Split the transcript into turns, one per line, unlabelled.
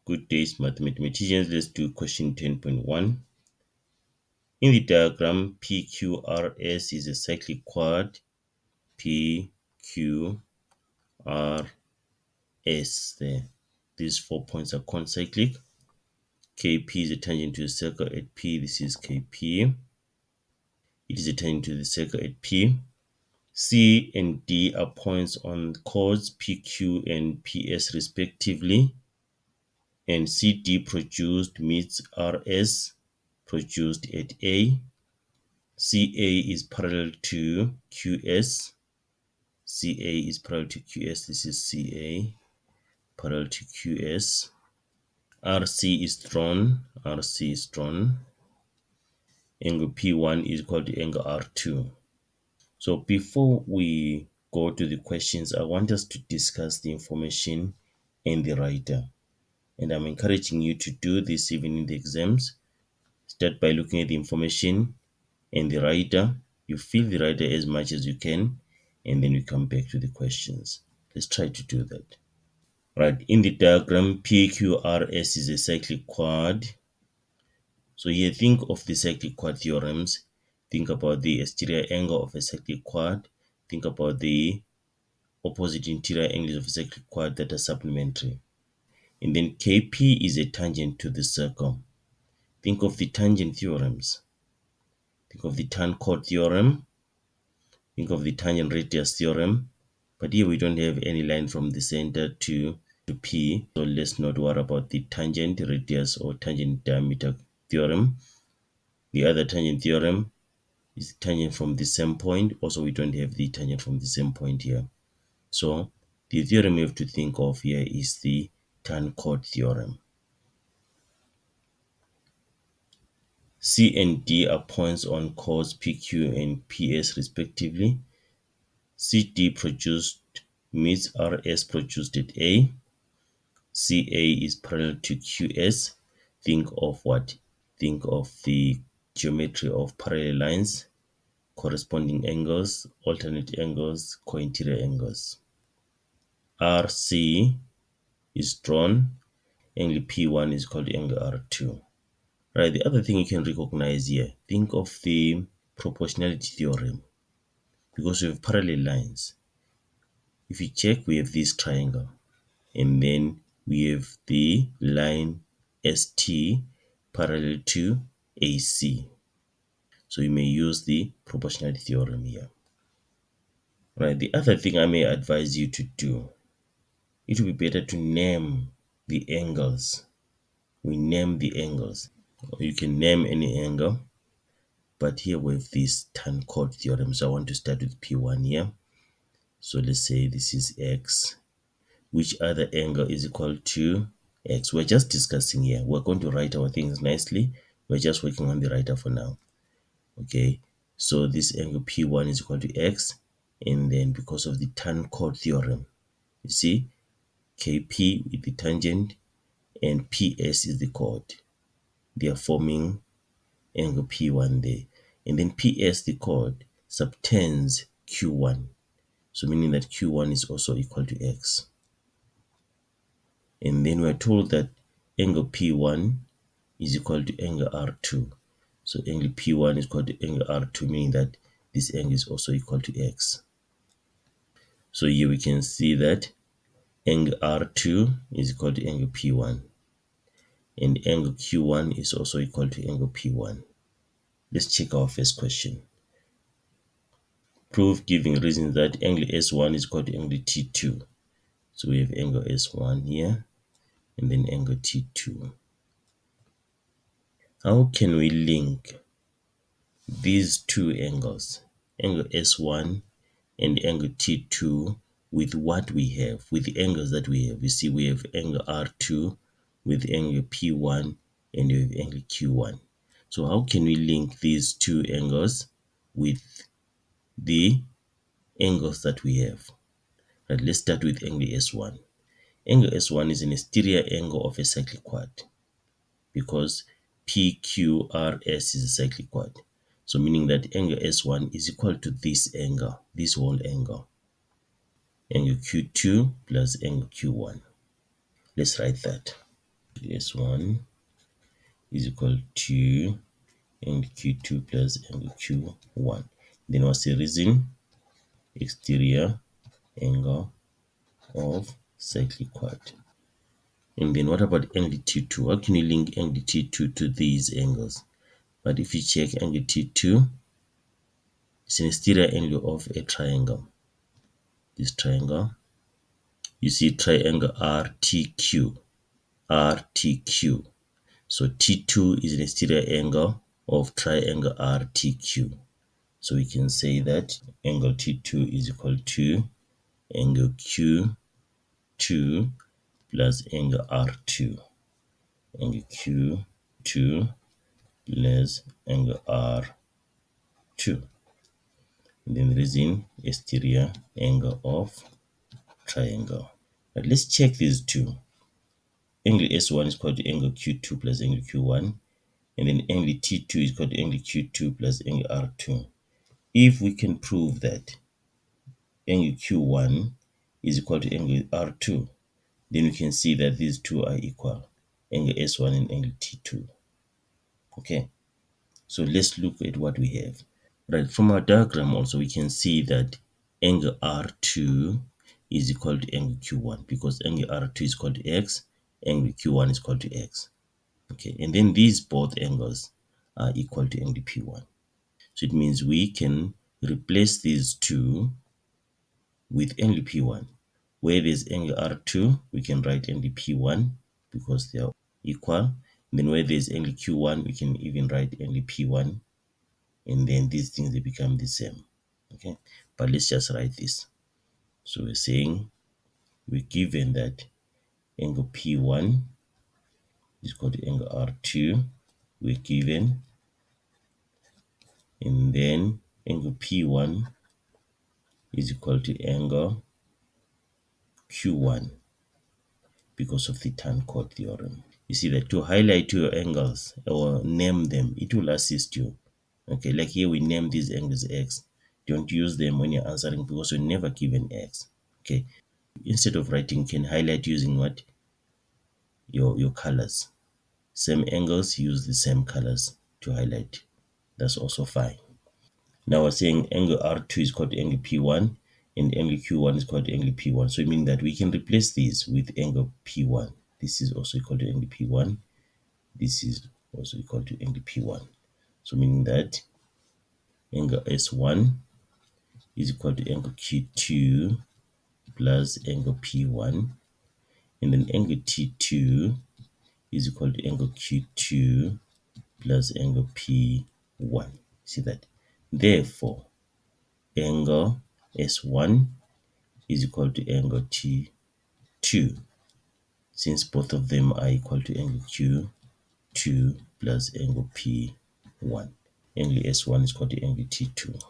Good day, smart mathematicians. Let's do question 10.1. In the diagram, PQRS is a cyclic quad. PQRS there. These 4 points are concyclic. KP is a tangent to the circle at P. This is KP. It is a tangent to the circle at P. C and D are points on chords PQ and PS respectively. And CD produced meets RS produced at A. CA is parallel to QS. CA is parallel to QS. This is CA parallel to QS. RC is drawn. RC is drawn. Angle P1 is equal to angle R2. So before we go to the questions, I want us to discuss the information in the writer. And I'm encouraging you to do this even in the exams. Start by looking at the information in the writer. You fill the writer as much as you can, and then we come back to the questions. Let's try to do that. Right, in the diagram, PQRS is a cyclic quad. So here, think of the cyclic quad theorems. Think about the exterior angle of a cyclic quad. Think about the opposite interior angles of a cyclic quad that are supplementary. And then KP is a tangent to the circle. Think of the tangent theorems. Think of the tan chord theorem. Think of the tangent radius theorem. But here we don't have any line from the center to P. So let's not worry about the tangent radius or tangent diameter theorem. The other tangent theorem is tangent from the same point. Also, we don't have the tangent from the same point here. So the theorem we have to think of here is the tan chord theorem. C and D are points on chords PQ and PS respectively. CD produced meets RS produced at A. CA is parallel to QS. Think of what? Think of the geometry of parallel lines, corresponding angles, alternate angles, co-interior angles. RC is drawn. Angle P1 is called angle R2. Right, the other thing you can recognize here, think of the proportionality theorem. Because we have parallel lines. If you check, we have this triangle. And then we have the line ST parallel to AC. So you may use the proportionality theorem here. Right, the other thing I may advise you to do, it would be better to name the angles. We name the angles. You can name any angle, but here we have this tan chord theorem. So I want to start with P1 here. So let's say this is X. Which other angle is equal to X? We're just discussing here. We're going to write our things nicely. We're just working on the writer for now. Okay, so this angle P1 is equal to X, and then because of the tan chord theorem, you see, KP with the tangent and PS is the chord. They are forming angle P1 there. And then PS, the chord, subtends Q1. So meaning that Q1 is also equal to X. And then we're told that angle P1 is equal to angle R2. So angle P1 is equal to angle R2, meaning that this angle is also equal to X. So here we can see that angle R2 is equal to angle P1. And angle Q1 is also equal to angle P1. Let's check our first question. Prove giving reasons that angle S1 is equal to angle T2. So we have angle S1 here, and then angle T2. How can we link these two angles, angle S1 and angle T2, with what we have, with the angles that we have? You see, we have angle R2 with angle P1 and we have angle Q1. So how can we link these two angles with the angles that we have? Right, let's start with angle S1. Angle S1 is an exterior angle of a cyclic quad because PQRS is a cyclic quad. So meaning that angle S1 is equal to this angle, this whole angle. Angle Q2 plus angle Q1. Let's write that. S1 is equal to angle Q2 plus angle Q1. Then what's the reason? Exterior angle of cyclic quad. And then what about angle T2? How can you link angle T2 to these angles? But if you check angle T2, it's an exterior angle of a triangle. This triangle, you see triangle RTQ. RTQ. So T2 is an exterior angle of triangle RTQ. So we can say that angle T2 is equal to angle Q2 plus angle R2. Angle Q2 plus angle R2. And then there is in exterior angle of triangle. But let's check these two. Angle S1 is equal to angle Q2 plus angle Q1. And then angle T2 is equal to angle Q2 plus angle R2. If we can prove that angle Q1 is equal to angle R2, then we can see that these two are equal, angle S1 and angle T2. Okay, so let's look at what we have. Right, from our diagram also we can see that angle R2 is equal to angle Q1 because angle R2 is equal to X, angle Q1 is equal to X. Okay, and then these both angles are equal to angle P1. So it means we can replace these two with angle P1. Where there's angle R2, we can write angle P1 because they are equal. And then where there's angle Q1, we can even write angle P1. And then these things, they become the same. Okay, but let's just write this. So we're saying we're given that angle P1 is equal to angle R2. We're given, and then angle P1 is equal to angle Q1 because of the tan chord theorem. You see that to highlight your angles or name them, it will assist you. Okay, like here we name these angles X. Don't use them when you're answering because you're never given X. Okay, instead of writing, you can highlight using what? Your colors. Same angles, use the same colors to highlight. That's also fine. Now we're saying angle R2 is equal to angle P1 and angle Q1 is equal to angle P1. So it means that we can replace these with angle P1. This is also equal to angle P1. This is also equal to angle P1. So meaning that angle S1 is equal to angle Q2 plus angle P1. And then angle T2 is equal to angle Q2 plus angle P1. See that? Therefore, angle S1 is equal to angle T2 since both of them are equal to angle Q2 plus angle P1. Angle S1 is equal to angle T2.